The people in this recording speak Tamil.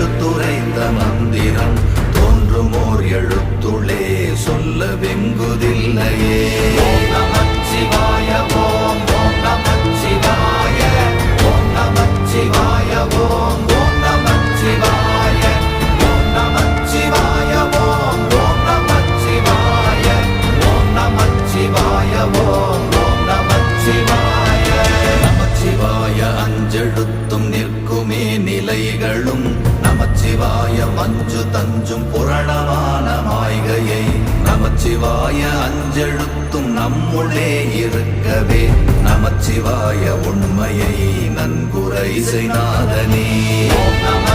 எடுத்துரைத்த மந்திரம் தோன்றுமோர் எழுத்துளே சொல்ல வெங்குதில்லையே. ஓம் நமச்சிவாய ஓம் ஓம் நமச்சிவாய ஓம் நமச்சிவாய ஓம் ஓம் நமச்சிவாய ஓம் நமச்சிவாய ஓம் ஓம் நமச்சிவாய ஓம் நமச்சிவாய ஓம் ஓம் நமச்சிவாய. நமச்சிவாய அஞ்செழுத்தும் நிற்குமே நிலைகளும் நமச்சிவாய மஞ்சு தஞ்சும் புரணமான மாய்கையை நமச்சிவாய அஞ்செழுத்தும் நம்முள்ளே இருக்கவே நமச்சிவாய உண்மையை நன்குரை செய்நாதனே. ஓம் நம